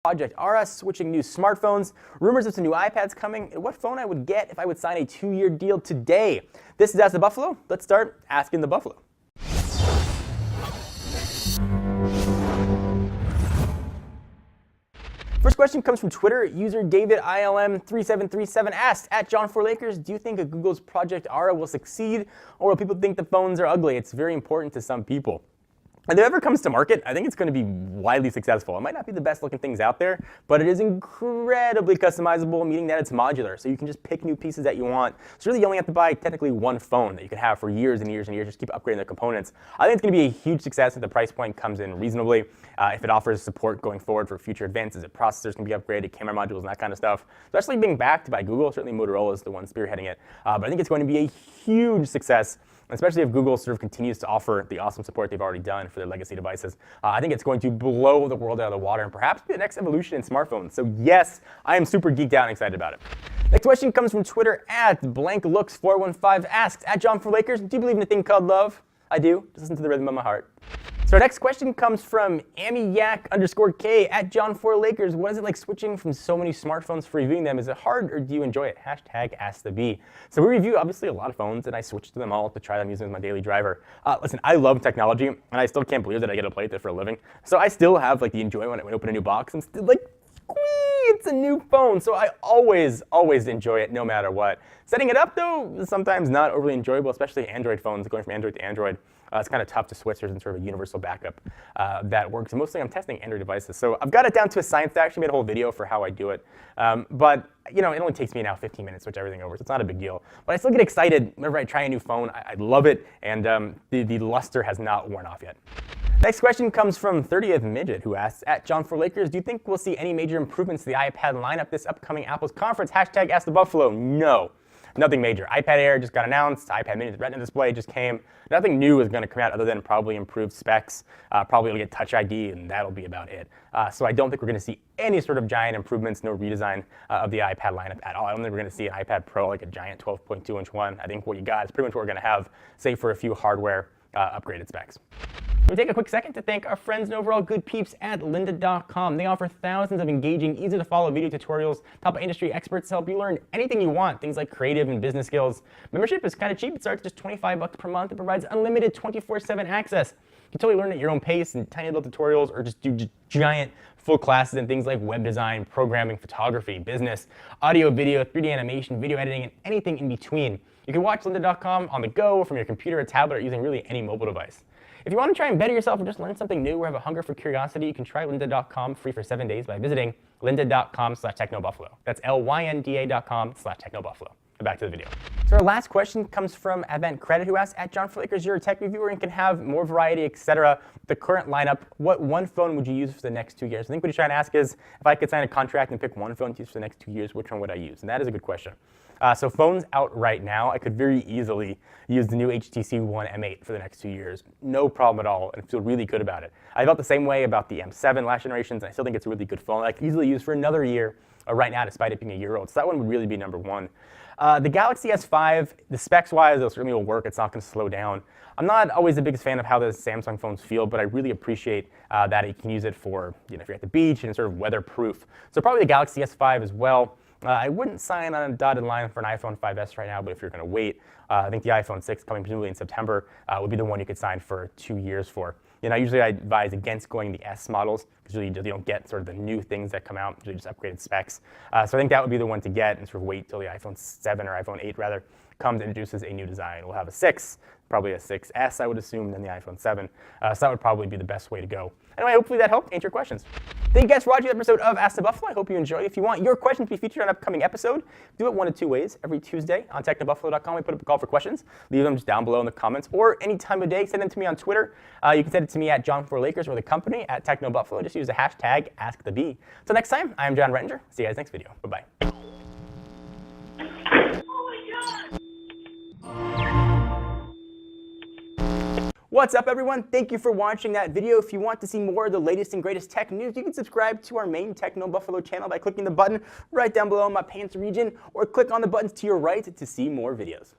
Project Aura, switching new smartphones, rumors of some new iPads coming, and what phone I would get if I would sign a 2-year deal today. This is Ask the Buffalo. Let's start asking the Buffalo. First question comes from Twitter. User DavidILM3737 asks, at John4Lakers, do you think Google's Project Aura will succeed, or will people think the phones are ugly? It's very important to some people. If it ever comes to market, I think it's going to be widely successful. It might not be the best looking things out there, but it is incredibly customizable, meaning that it's modular. So you can just pick new pieces that you want. So really you only have to buy technically one phone that you can have for years and years and years, just keep upgrading the components. I think it's going to be a huge success if the price point comes in reasonably, if it offers support going forward for future advances, if processors can be upgraded, camera modules and that kind of stuff. Especially being backed by Google, certainly Motorola is the one spearheading it. But I think it's going to be a huge success, especially if Google sort of continues to offer the awesome support they've already done for their legacy devices. I think it's going to blow the world out of the water and perhaps be the next evolution in smartphones. So yes, I am super geeked out and excited about it. Next question comes from Twitter at blanklooks415 asks, at John4Lakers, do you believe in a thing called love? I do. Just listen to the rhythm of my heart. So our next question comes from AmiYak_K at John4Lakers. What is it like switching from so many smartphones for reviewing them? Is it hard or do you enjoy it? Hashtag #AskTheBee. So we review obviously a lot of phones and I switch to them all to try them using my daily driver. Listen, I love technology and I still can't believe that I get to play with it for a living. So I still have like the enjoyment when I open a new box and still like, it's a new phone. So I always enjoy it no matter what. Setting it up though, is sometimes not overly enjoyable, especially Android phones, going from Android to Android. It's kind of tough to switch. There's sort of a universal backup that works. And mostly I'm testing Android devices. So I've got it down to a science. I actually made a whole video for how I do it. But you know, it only takes me now 15 minutes to switch everything over. So it's not a big deal. But I still get excited whenever I try a new phone. I love it. And the luster has not worn off yet. Next question comes from 30th Midget, who asks, at John4Lakers, do you think we'll see any major improvements to the iPad lineup this upcoming Apple's conference? Hashtag #AskTheBuffalo. No. Nothing major. iPad Air just got announced. iPad Mini Retina display just came. Nothing new is going to come out other than probably improved specs. Probably it'll get Touch ID, and that'll be about it. So I don't think we're going to see any sort of giant improvements, no redesign of the iPad lineup at all. I don't think we're going to see an iPad Pro like a giant 12.2-inch one. I think what you got is pretty much what we're going to have, save for a few hardware upgraded specs. We take a quick second to thank our friends and overall good peeps at lynda.com. They offer thousands of engaging, easy to follow video tutorials, top industry experts to help you learn anything you want, things like creative and business skills. Membership is kind of cheap. It starts just $25 per month. It provides unlimited 24/7 access. You can totally learn at your own pace in tiny little tutorials or just do giant full classes in things like web design, programming, photography, business, audio, video, 3D animation, video editing, and anything in between. You can watch lynda.com on the go, from your computer or tablet, or using really any mobile device. If you want to try and better yourself or just learn something new or have a hunger for curiosity, you can try lynda.com free for 7 days by visiting lynda.com/technobuffalo. That's lynda.com/technobuffalo. Back to the video. So our last question comes from Advent Credit, who asks, at John4Lakers, you're a tech reviewer and can have more variety, etc. The current lineup, what one phone would you use for the next 2 years? I think what he's trying to ask is, if I could sign a contract and pick one phone to use for the next 2 years, which one would I use? And that is a good question. So phones out right now, I could very easily use the new HTC One M8 for the next 2 years. No problem at all, and feel really good about it. I felt the same way about the M7 last generations, and I still think it's a really good phone. I could easily use for another year right now, despite it being a year old. So that one would really be number one. The Galaxy S5, the specs-wise, it certainly will work. It's not going to slow down. I'm not always the biggest fan of how the Samsung phones feel, but I really appreciate that you can use it for, if you're at the beach and sort of weatherproof. So probably the Galaxy S5 as well. I wouldn't sign on a dotted line for an iPhone 5S right now, but if you're going to wait, I think the iPhone 6 coming presumably in September would be the one you could sign for 2 years for. Usually I advise against going the S models because you don't get sort of the new things that come out, usually just upgraded specs. So I think that would be the one to get and sort of wait till the iPhone 7 or iPhone 8 rather comes and introduces a new design. We'll have a 6, probably a 6S I would assume, and then the iPhone 7. So that would probably be the best way to go. Anyway, hopefully that helped answer your questions. Thank you guys for watching this episode of Ask the Buffalo. I hope you enjoyed. If you want your questions to be featured on an upcoming episode, do it one of two ways. Every Tuesday on technobuffalo.com, we put up a call for questions. Leave them just down below in the comments, or any time of day, send them to me on Twitter. You can send it to me at John4Lakers or the company at technobuffalo. Just use the hashtag AskTheBee. Until next time, I'm John Rettinger. See you guys next video. Bye-bye. What's up, everyone? Thank you for watching that video. If you want to see more of the latest and greatest tech news, you can subscribe to our main Techno Buffalo channel by clicking the button right down below in my pants region, or click on the buttons to your right to see more videos.